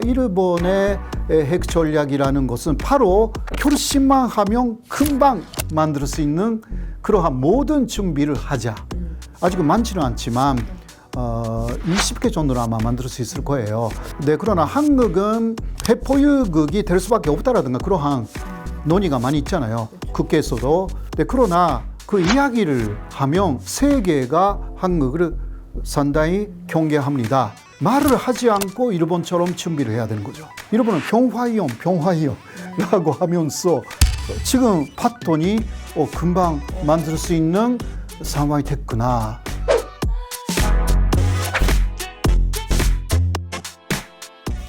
일본의 핵 전략이라는 것은 바로 결심만 하면 금방 만들 수 있는 그러한 모든 준비를 하자. 아직은 많지는 않지만 20개 정도는 아마 만들 수 있을 거예요. 네, 그러나 한국은 핵보유국이 될 수밖에 없다라든가 그러한 논의가 많이 있잖아요. 국회에서도. 네, 그러나 그 이야기를 하면 세계가 한국을 상당히 경계합니다. 말을 하지 않고 일본처럼 준비를 해야 되는 거죠. 일본은 병화이용라고 하면서 지금 봤더니 금방 만들 수 있는 상황이 됐구나.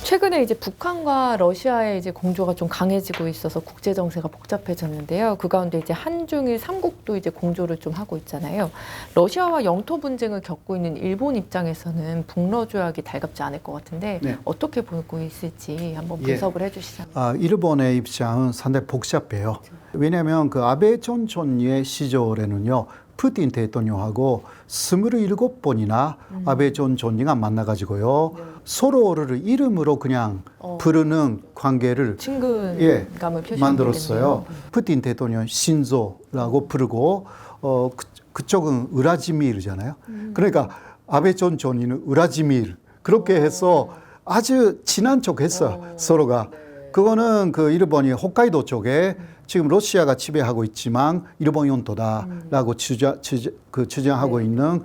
최근에 이제 북한과 러시아의 이제 공조가 좀 강해지고 있어서 국제 정세가 복잡해졌는데요. 그 가운데 이제 한중일 삼국도 이제 공조를 좀 하고 있잖아요. 러시아와 영토 분쟁을 겪고 있는 일본 입장에서는 북러 조약이 달갑지 않을 것 같은데 네. 어떻게 보고 있을지 한번 분석을 해주시죠. 일본의 입장은 상당히 복잡해요. 왜냐하면 그 아베 전 총리의 시절에는요. 푸틴 대통령하고 27번이나 아베 전 총리가 만나가지고요. 네. 서로를 이름으로 그냥 부르는 관계를 친근감을 만들었어요. 푸틴 대통령 신조라고 부르고 그쪽은 우라지미르잖아요. 그러니까 아베 전 총리는 우라지미르 그렇게 해서 아주 친한 척 했어요. 서로가. 그거는 그 일본이 홋카이도 쪽에 지금 러시아가 지배하고 있지만 일본 영토다라고 주장하고 있는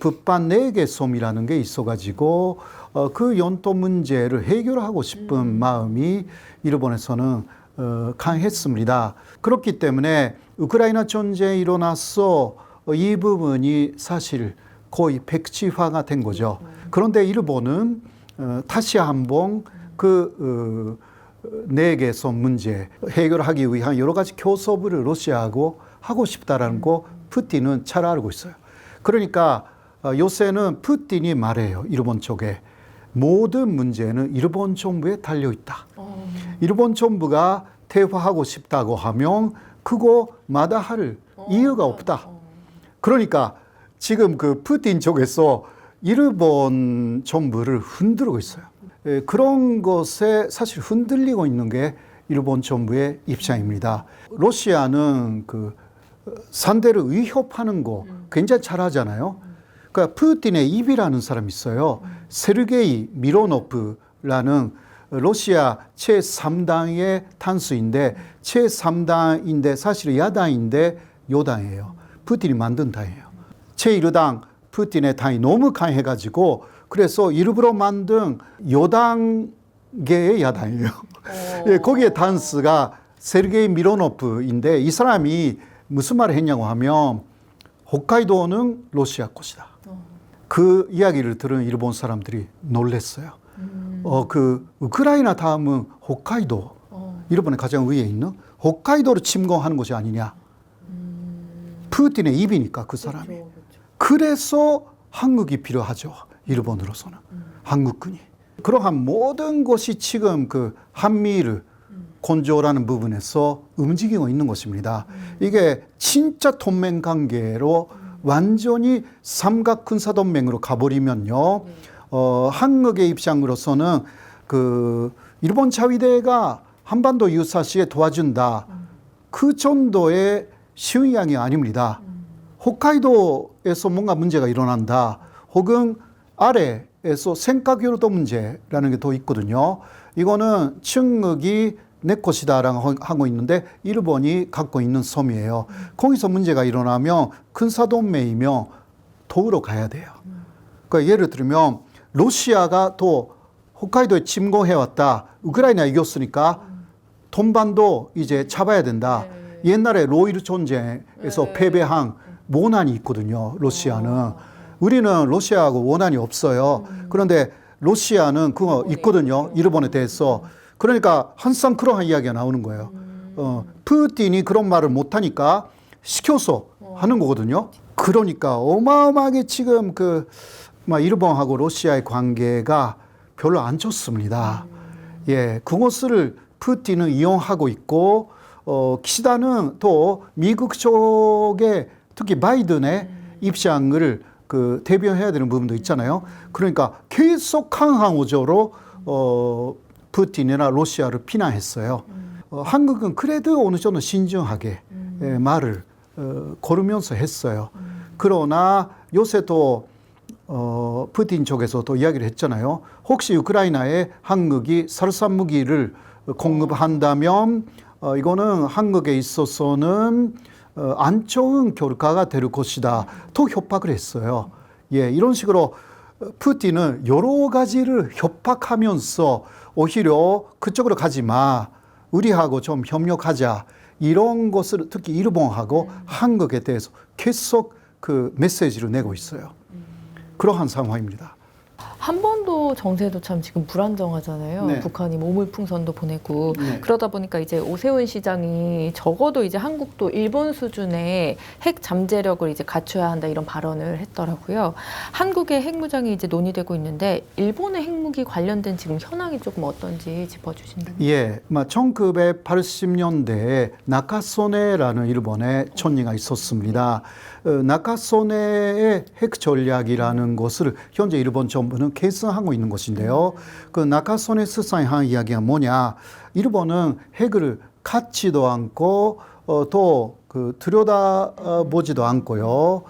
북방 4개 섬이라는 게 있어가지고 그 영토 문제를 해결하고 싶은 마음이 일본에서는 강했습니다. 그렇기 때문에 우크라이나 전쟁이 일어나서 이 부분이 사실 거의 백지화가 된 거죠. 그런데 일본은 다시 한번 그 4개 섬 문제 해결하기 위한 여러 가지 교섭을 러시아하고 하고 싶다라는 거 푸틴은 잘 알고 있어요. 그러니까 요새는 푸틴이 말해요. 일본 쪽에. 모든 문제는 일본 정부에 달려있다. 일본 정부가 대화하고 싶다고 하면 그거 마다할 이유가 없다. 그러니까 지금 그 푸틴 쪽에서 일본 정부를 흔들고 있어요. 그런 것에 사실 흔들리고 있는 게 일본 정부의 입장입니다. 러시아는 그 상대를 위협하는 거 굉장히 잘하잖아요. 그러니까 푸틴의 입이라는 사람이 있어요. 세르게이 미로노프라는 러시아 제3당의 탄수인데 제3당인데 사실 야당인데 요당이에요. 푸틴이 만든 당이에요. 제1당 푸틴의 당이 너무 강해가지고 그래서 일부러 만든 여당계의 야당이에요. 거기에 단수가 세르게이 미로노프인데 이 사람이 무슨 말을 했냐고 하면 홋카이도는 러시아 것이다. 그 이야기를 들은 일본 사람들이 놀랐어요. 그 우크라이나 다음은 홋카이도, 일본의 가장 위에 있는 홋카이도를 침공하는 것이 아니냐. 푸틴의 입이니까 그 사람이. 그렇죠. 그래서 한국이 필요하죠. 일본으로서는. 한국군이. 그러한 모든 것이 지금 그 한미일 건조라는 부분에서 움직이고 있는 것입니다. 이게 진짜 동맹 관계로 완전히 삼각 군사 동맹으로 가버리면요. 한국의 입장으로서는 그 일본 자위대가 한반도 유사시에 도와준다. 그 정도의 쉬운 이야기 아닙니다. 홋카이도에서 뭔가 문제가 일어난다. 혹은 아래에서 생가교도 문제라는 게 더 있거든요. 이거는 중국이 내 것이다라고 하고 있는데 일본이 갖고 있는 섬이에요. 거기서 문제가 일어나면 군사동맹이면 도우러 가야 돼요. 그러니까 예를 들면 러시아가 또 홋카이도에 침공해왔다. 우크라이나 이겼으니까 돈반도 이제 잡아야 된다. 옛날에 로이르 전쟁에서 패배한 원한이 있거든요. 러시아는. 우리는 러시아하고 원한이 없어요. 그런데 러시아는 그거 있거든요. 일본에 대해서. 그러니까 항상 그러한 이야기가 나오는 거예요. 푸틴이 그런 말을 못하니까 시켜서 하는 거거든요. 그러니까 어마어마하게 지금 일본하고 러시아의 관계가 별로 안 좋습니다. 그것을 푸틴은 이용하고 있고, 기시다는 또 미국 쪽에 특히 바이든의 입장을 대변해야 되는 부분도 있잖아요. 그러니까 계속 강한 어조로 푸틴이나 러시아를 비난했어요. 한국은 그래도 어느 정도 신중하게 말을 고르면서 했어요. 그러나 요새 또 푸틴 쪽에서도 이야기를 했잖아요. 혹시 우크라이나에 한국이 살상 무기를 공급한다면 이거는 한국에 있어서는 안 좋은 결과가 될 것이다. 또 협박을 했어요. 예, 이런 식으로 푸틴은 여러 가지를 협박하면서 오히려 그쪽으로 가지 마. 우리하고 좀 협력하자. 이런 것을 특히 일본하고 한국에 대해서 계속 그 메시지를 내고 있어요. 그러한 상황입니다. 한반도 정세도 참 지금 불안정하잖아요. 네. 북한이 모물풍선도 보내고 네. 그러다 보니까 이제 오세훈 시장이 적어도 이제 한국도 일본 수준의 핵 잠재력을 이제 갖춰야 한다 이런 발언을 했더라고요. 한국의 핵무장이 이제 논의되고 있는데 일본의 핵무기 관련된 지금 현황이 조금 어떤지 짚어주신다면. 예, 1980년대에 나카소네라는 일본의 총리가 있었습니다. 나카소네의 핵 전략이라는 것을 현재 일본 정부는 계승하고 있는 것인데요. 그 나카소네 스사의 한 이야기가 뭐냐? 일본은 핵을 갖지도 않고 또 그 들여다보지도 않고요.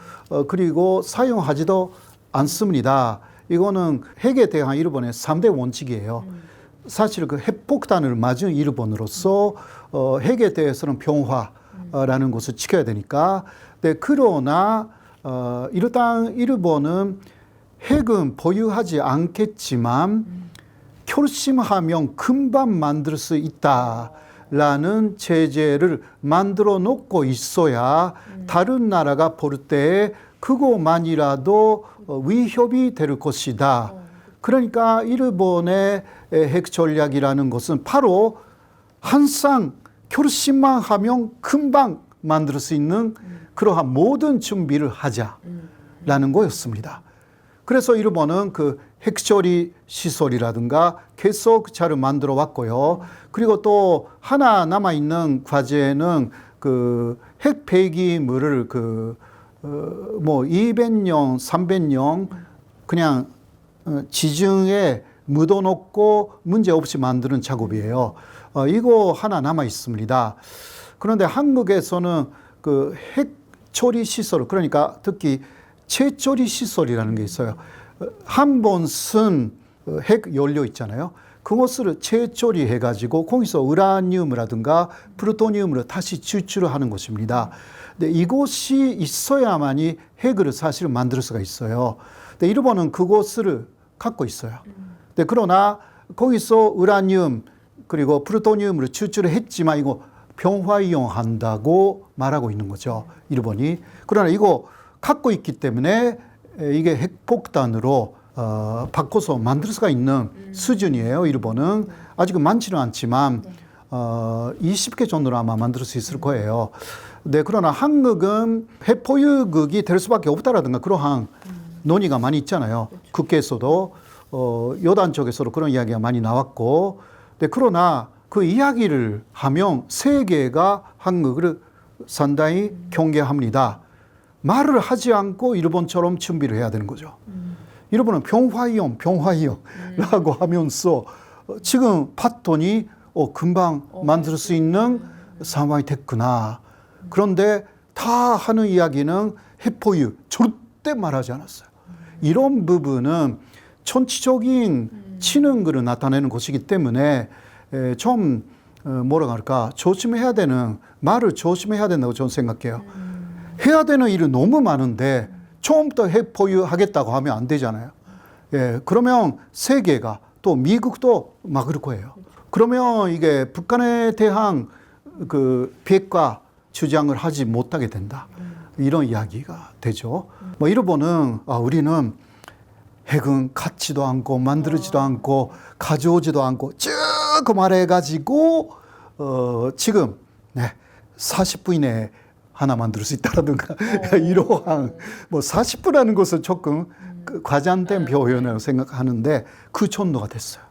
그리고 사용하지도 않습니다. 이거는 핵에 대한 일본의 3대 원칙이에요. 사실 그 핵폭탄을 맞은 일본으로서 핵에 대해서는 평화라는 것을 지켜야 되니까. 네, 그러나 일단 일본은 핵은 보유하지 않겠지만 결심하면 금방 만들 수 있다라는 체제를 만들어 놓고 있어야 다른 나라가 볼 때 그것만이라도 위협이 될 것이다. 그러니까 일본의 핵 전략이라는 것은 바로 항상 결심만 하면 금방 만들 수 있는 그러한 모든 준비를 하자라는 거였습니다. 그래서 일본은 그 핵처리 시설이라든가 계속 잘 만들어 왔고요. 그리고 또 하나 남아 있는 과제는 그 핵 폐기물을 뭐 200년, 300년 그냥 지중해 묻어놓고 문제 없이 만드는 작업이에요. 이거 하나 남아 있습니다. 그런데 한국에서는 그 핵처리 시설, 그러니까 특히 재처리 시설이라는 게 있어요. 한 번 쓴 핵 연료 있잖아요. 그것을 재처리해 가지고 거기서 우라늄이라든가 플루토늄을 다시 추출하는 것입니다. 근데 이것이 있어야만이 핵을 사실 만들 수가 있어요. 근데 일본은 그것을 갖고 있어요. 근데 그러나 거기서 우라늄 그리고 플루토늄을 추출을 했지만 이거 병화 이용한다고 말하고 있는 거죠. 일본이. 그러나 이거 갖고 있기 때문에 이게 핵폭탄으로 바꿔서 만들 수가 있는 수준이에요. 일본은 아직은 많지는 않지만 20개 정도로 아마 만들 수 있을 거예요. 네, 그러나 한국은 핵보유국이 될 수밖에 없다라든가 그러한 논의가 많이 있잖아요. 국회에서도 여당 쪽에서도 그런 이야기가 많이 나왔고, 네, 그러나 그 이야기를 하면 세계가 한국을 상당히 경계합니다. 말을 하지 않고 일본처럼 준비를 해야 되는 거죠. 일본은 병화이용라고 하면서 지금 봤더니 금방 만들 수 있는 상황이 됐구나. 그런데 다 하는 이야기는 핵보유 절대 말하지 않았어요. 이런 부분은 정치적인 치능을 나타내는 것이기 때문에 좀 뭐라 할까 조심해야 되는 말을 조심해야 된다고 저는 생각해요. 해야 되는 일은 너무 많은데 처음부터 핵 보유하겠다고 하면 안 되잖아요. 예, 그러면 세계가 또 미국도 막을 거예요. 그러면 이게 북한에 대한 그 비핵화 주장을 하지 못하게 된다. 이런 이야기가 되죠. 뭐 일본은 우리는 핵은 갖지도 않고 만들지도 않고 가져오지도 않고 쭉 말해가지고 지금 40분 이내에 하나 만들 수 있다라든가 이러한 뭐 40분이라는 것은 조금 과장된 표현이라고 생각하는데 그 정도가 됐어요.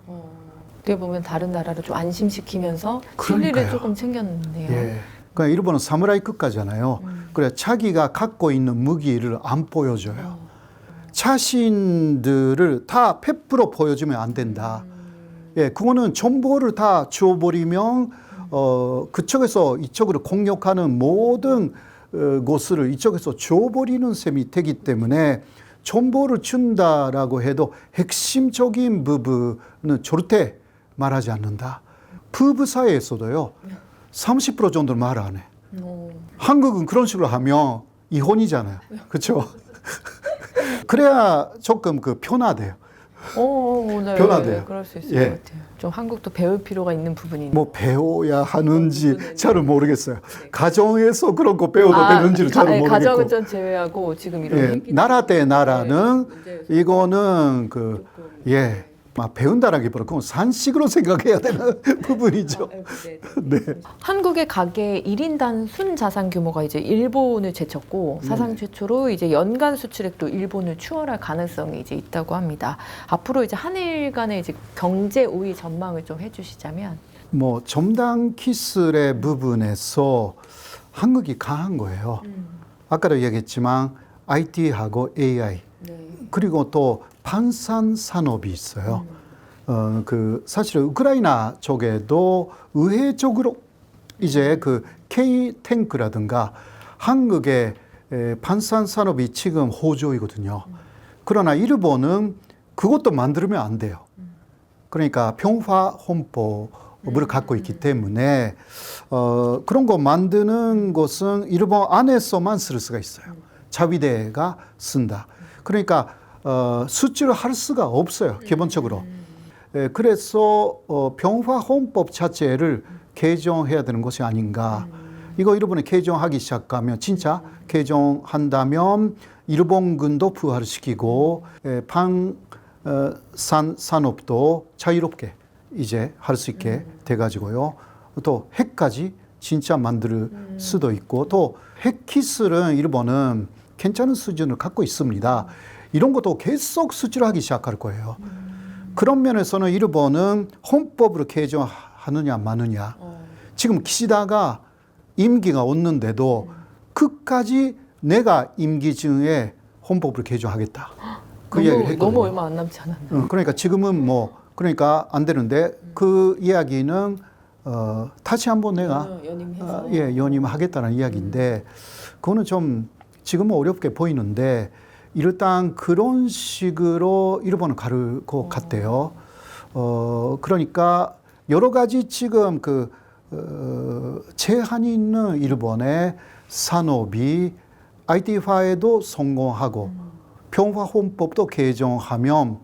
어떻게 보면 다른 나라를 좀 안심시키면서 그러니까요. 진리를 조금 챙겼네요. 예. 그러니까 일본은 사무라이 끝까지잖아요. 그래 자기가 갖고 있는 무기를 안 보여줘요. 자신들을 다 100% 보여주면 안 된다. 예, 그거는 정보를 다 줘버리면 그쪽에서 이쪽으로 공격하는 모든 것을 이쪽에서 줘버리는 셈이 되기 때문에 정보를 준다라고 해도 핵심적인 부분은 절대 말하지 않는다. 부부 사이에서도요, 30% 정도는 말 안 해. 한국은 그런 식으로 하면 이혼이잖아요. 그렇죠? 그래야 조금 편하대요. 네, 변화돼요. 그럴 수 있을 예. 것 같아요. 좀 한국도 배울 필요가 있는 부분이. 뭐 배워야 하는지 잘은 모르겠어요. 가정에서 그런 거 배워도 되는지를 잘은 모르겠고. 가정은 좀 제외하고 지금 이런 예, 얘기. 나라 대 나라는 문제에서 이거는 막 배운다라기보다 그건 산식으로 생각해야 되는 부분이죠. 네. 한국의 가계 1인당 순자산 규모가 이제 일본을 제쳤고 사상 최초로 이제 연간 수출액도 일본을 추월할 가능성이 이제 있다고 합니다. 앞으로 이제 한일 간의 이제 경제 우위 전망을 좀 해주시자면. 뭐 첨단 기술의 부분에서 한국이 강한 거예요. 아까도 얘기했지만 IT하고 AI 그리고 또 방산 산업이 있어요. 사실 우크라이나 쪽에도 의회적으로 이제 K-탱크라든가 한국의 방산 산업이 지금 호조이거든요. 그러나 일본은 그것도 만들면 안 돼요. 그러니까 평화 헌법을 갖고 있기 때문에 그런 거 만드는 것은 일본 안에서만 쓸 수가 있어요. 자위대가 쓴다. 그러니까 수출을 할 수가 없어요. 기본적으로. 그래서 평화 헌법 자체를 개정해야 되는 것이 아닌가. 이거 일본에 개정하기 시작하면 진짜 개정한다면 일본군도 부활시키고 방산 산업도 자유롭게 이제 할 수 있게 돼가지고요. 또 핵까지 진짜 만들 수도 있고 또 핵 기술은 일본은 괜찮은 수준을 갖고 있습니다. 이런 것도 계속 수출하기 시작할 거예요. 그런 면에서는 일본은 헌법으로 개정하느냐 마느냐. 지금 기시다가 임기가 없는데도 끝까지 내가 임기 중에 헌법을 개정하겠다. 그 이야기를 했거든요. 너무 얼마 안 남지 않았나. 그러니까 지금은 그러니까 안 되는데 그 이야기는 다시 한번 내가 연임하겠다는 이야기인데 그거는 좀 지금은 어렵게 보이는데 일단 그런 식으로 일본은 갈 것 같대요. 그러니까 여러 가지 지금 제한이 있는 일본의 산업이 IT화에도 성공하고 평화 헌법도 개정하면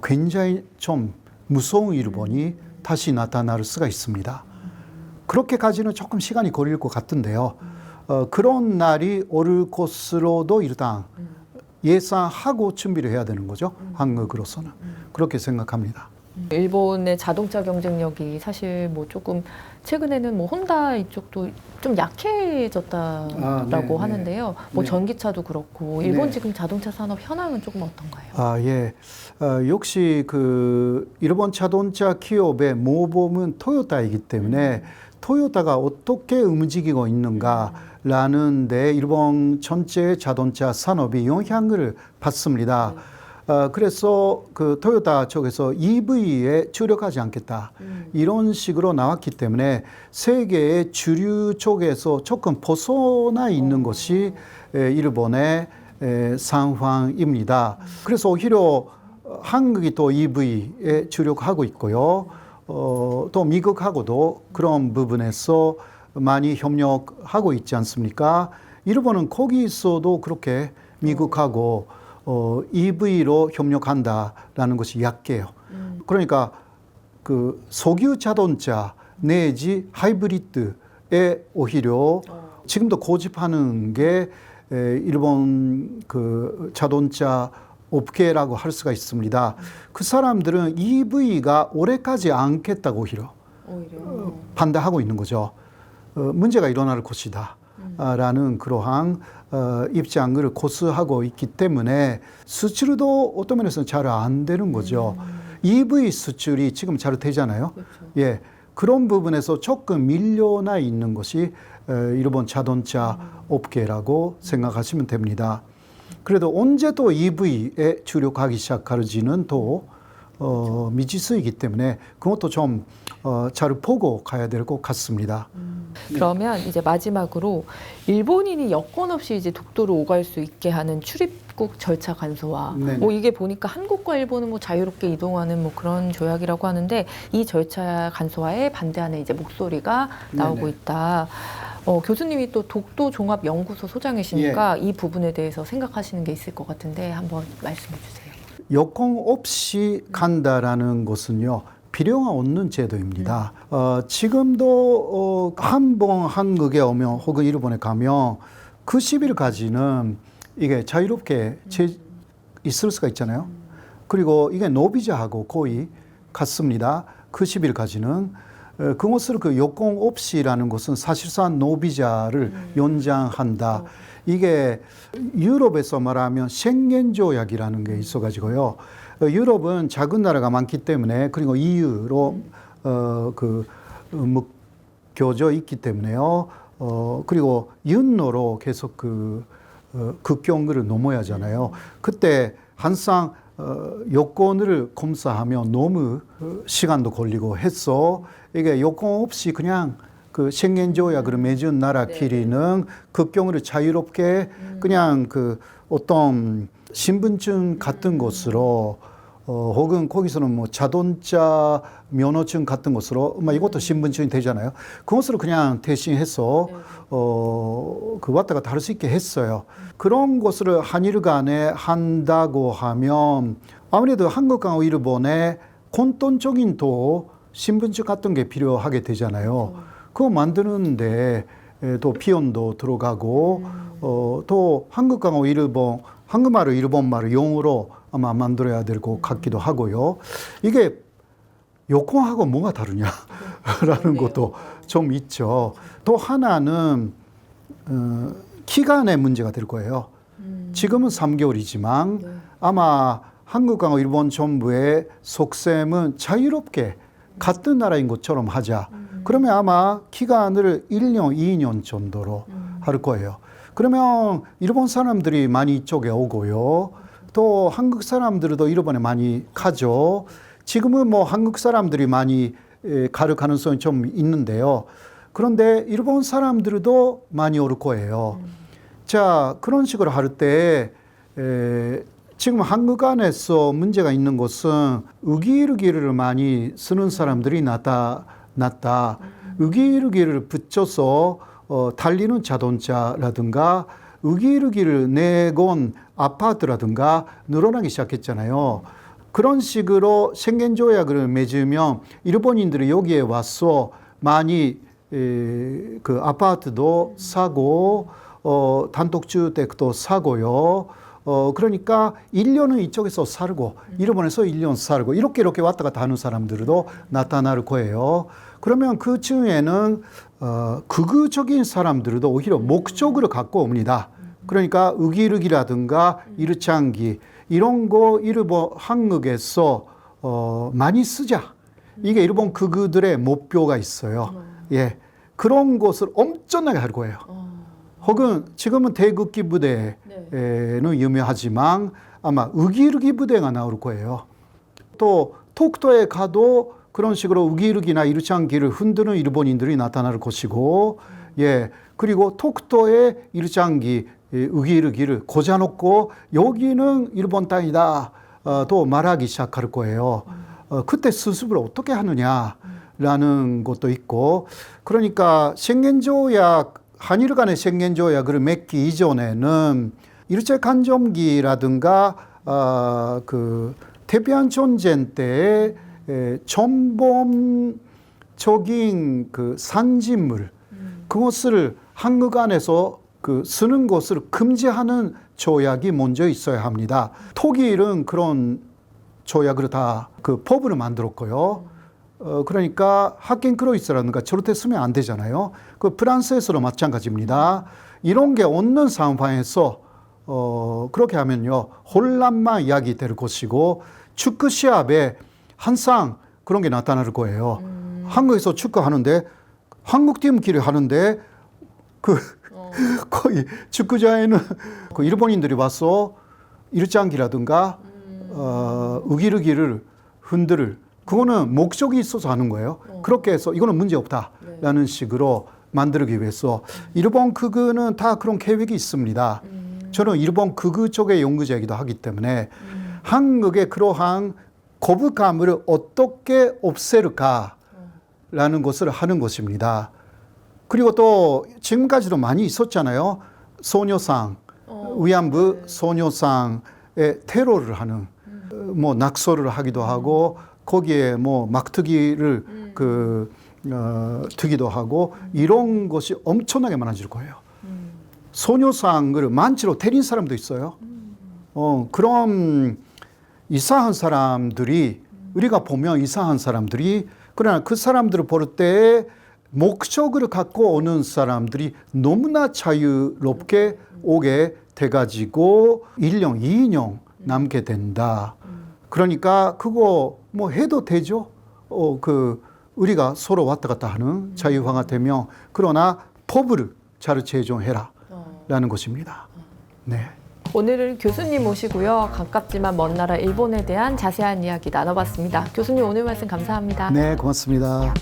굉장히 좀 무서운 일본이 다시 나타날 수가 있습니다. 그렇게까지는 조금 시간이 걸릴 것 같은데요. 그런 날이 올 것으로도 일단 예상하고 준비를 해야 되는 거죠. 한국으로서는. 그렇게 생각합니다. 일본의 자동차 경쟁력이 사실 뭐 조금 최근에는 뭐 혼다 이쪽도 좀 약해졌다라고 하는데요. 뭐 네. 전기차도 그렇고 일본 네. 지금 자동차 산업 현황은 조금 어떤가요? 예. 역시 일본 자동차 기업의 모범은 토요타이기 때문에 토요타가 어떻게 움직이고 있는가라는 데 일본 전체 자동차 산업이 영향을 받습니다. 그래서 토요타 쪽에서 EV에 주력하지 않겠다. 이런 식으로 나왔기 때문에 세계의 주류 쪽에서 조금 벗어나 있는 것이 일본의 상황입니다. 그래서 오히려 한국이 또 EV에 주력하고 있고요. 또 미국하고도 그런 부분에서 많이 협력하고 있지 않습니까? 일본은 거기서도 그렇게 미국하고 EV로 협력한다라는 것이 약해요. 그러니까 석유 자동차 내지 하이브리드에 오히려 지금도 고집하는 게 일본 자동차 업계라고 할 수가 있습니다. 그 사람들은 EV가 오래가지 않겠다고 오히려 반대하고 있는 거죠. 문제가 일어날 것이다. 라는 그러한 입장을 고수하고 있기 때문에 수출도 어떤 면에서는 잘 안 되는 거죠. EV 수출이 지금 잘 되잖아요. 그렇죠. 예, 그런 부분에서 조금 밀려나 있는 것이 일본 자동차 업계라고 생각하시면 됩니다. 그래도 언제 또 EV에 주력하기 시작할지는 또 미지수이기 때문에 그것도 좀 잘 보고 가야 될 것 같습니다. 그러면 이제 마지막으로 일본인이 여권 없이 이제 독도로 오갈 수 있게 하는 출입국 절차 간소화. 네네. 뭐 이게 보니까 한국과 일본은 뭐 자유롭게 이동하는 뭐 그런 조약이라고 하는데 이 절차 간소화에 반대하는 이제 목소리가 나오고 네네. 있다. 교수님이 또 독도 종합 연구소 소장이시니까 이 부분에 대해서 생각하시는 게 있을 것 같은데 한번 말씀해 주세요. 여권 없이 간다라는 것은요, 필요가 없는 제도입니다. 지금도 한 번 한국에 오면 혹은 일본에 가면 그 10일까지는 이게 자유롭게 있을 수가 있잖아요. 그리고 이게 노비자하고 거의 같습니다. 그 10일까지는. 그것을 그 여권 없이라는 것은 사실상 노비자를 연장한다. 이게 유럽에서 말하면 쉥겐 조약이라는 게 있어가지고요. 유럽은 작은 나라가 많기 때문에 그리고 EU로 묶여져 있기 때문에요. 그리고 윤로로 계속 국경을 넘어야 하잖아요. 그때 항상 여권을 검사하면 너무 시간도 걸리고 해서 이게 여권 없이 그냥 그 쉥겐 조약을 맺은 나라끼리는 국경을 자유롭게 그냥 그 어떤 신분증 같은 것으로 혹은 거기서는 뭐 자동차 면허증 같은 것으로 이것도 신분증이 되잖아요. 그것으로 그냥 대신해서 그 왔다 갔다 할 수 있게 했어요. 그런 것을 한일 간에 한다고 하면 아무래도 한국과 일본에 공통적인 또 신분증 같은 게 필요하게 되잖아요. 그거 만드는데 또 비용도 들어가고 또 한국과 일본 한국말을 일본말을 영어로 아마 만들어야 될 것 같기도 하고요. 이게 여권하고 뭐가 다르냐라는 것도 좀 있죠. 또 하나는 기간의 문제가 될 거예요. 지금은 3개월이지만 아마 한국과 일본 정부의 속셈은 자유롭게 같은 나라인 것처럼 하자. 그러면 아마 기간을 1년, 2년 정도로 할 거예요. 그러면 일본 사람들이 많이 이쪽에 오고요. 또 한국 사람들도 일본에 많이 가죠. 지금은 뭐 한국 사람들이 많이 갈 가능성이 좀 있는데요. 그런데 일본 사람들도 많이 올 거예요. 자, 그런 식으로 할 때 지금 한국 안에서 문제가 있는 것은 우기르기를 많이 쓰는 사람들이 나타났다. 우기르기를 붙여서 달리는 자동차라든가 우기르기를 내건 아파트라든가 늘어나기 시작했잖아요. 그런 식으로 쉥겐 조약을 맺으면 일본인들이 여기에 와서 많이 그 아파트도 사고 단독주택도 사고요. 그러니까 1년은 이쪽에서 살고 일본에서 1년 살고 이렇게 왔다 갔다 하는 사람들도 나타날 거예요. 그러면 그 중에는 극우적인 사람들도 오히려 목적으로 갖고 옵니다. 그러니까 우기르기라든가 일창기 이런 거 일본 한국에서 많이 쓰자. 이게 일본 극우들의 목표가 있어요. 예, 그런 것을 엄청나게 할 거예요. 혹은 지금은 대극기 부대는 유명하지만 아마 우기르기 부대가 나올 거예요. 또 독도에 가도 그런 식으로 우기르기나 일창기를 흔드는 일본인들이 나타날 것이고, 예, 그리고 독도에 일창기 우기르기를 꽂아놓고 여기는 일본 땅이다 또 말하기 시작할 거예요. 그때 수습을 어떻게 하느냐라는 것도 있고, 그러니까 쉥겐 조약 한일 간의 쉥겐 조약을 맺기 이전에는 일제 간점기라든가 그 태평양 전쟁 때의 전범적인 그 산진물 그것을 한국 안에서 그 쓰는 것을 금지하는 조약이 먼저 있어야 합니다. 독일은 그런 조약을 다 그 법을 만들었고요. 그러니까 하켄크로이스라든가 저렇게 쓰면 안 되잖아요. 그 프랑스에서도 마찬가지입니다. 이런 게 없는 상황에서 그렇게 하면요 혼란만 이야기 될 것이고 축구 시합에 항상 그런 게 나타날 거예요. 한국에서 축구하는데 한국 팀끼리 하는데 그 거의 축구장에는 그 일본인들이 와서 일장기라든가 우기르기를 흔들을 그거는 목적이 있어서 하는 거예요. 그렇게 해서 이거는 문제 없다라는 식으로 만들기 위해서 일본 극우는 다 그런 계획이 있습니다. 저는 일본 극우 쪽의 연구자이기도 하기 때문에 한국의 그러한 거부감을 어떻게 없앨까라는 것을 하는 것입니다. 그리고 또 지금까지도 많이 있었잖아요. 소녀상, 위안부 소녀상의 테러를 하는 뭐 낙서를 하기도 하고 거기에 뭐 막트기를 트기도 하고 이런 것이 엄청나게 많아질 거예요. 소녀상을 만지로 때린 사람도 있어요. 그럼 이상한 사람들이 우리가 보면 이상한 사람들이 그러나 그 사람들을 볼 때 목적을 갖고 오는 사람들이 너무나 자유롭게 오게 돼가지고 1년, 2년 남게 된다. 그러니까 그거 뭐 해도 되죠. 우리가 서로 왔다 갔다 하는 자유화가 되면 그러나 법을 잘 제정해라 라는 것입니다. 네. 오늘은 교수님 모시고요. 가깝지만 먼 나라 일본에 대한 자세한 이야기 나눠봤습니다. 교수님 오늘 말씀 감사합니다. 네, 고맙습니다.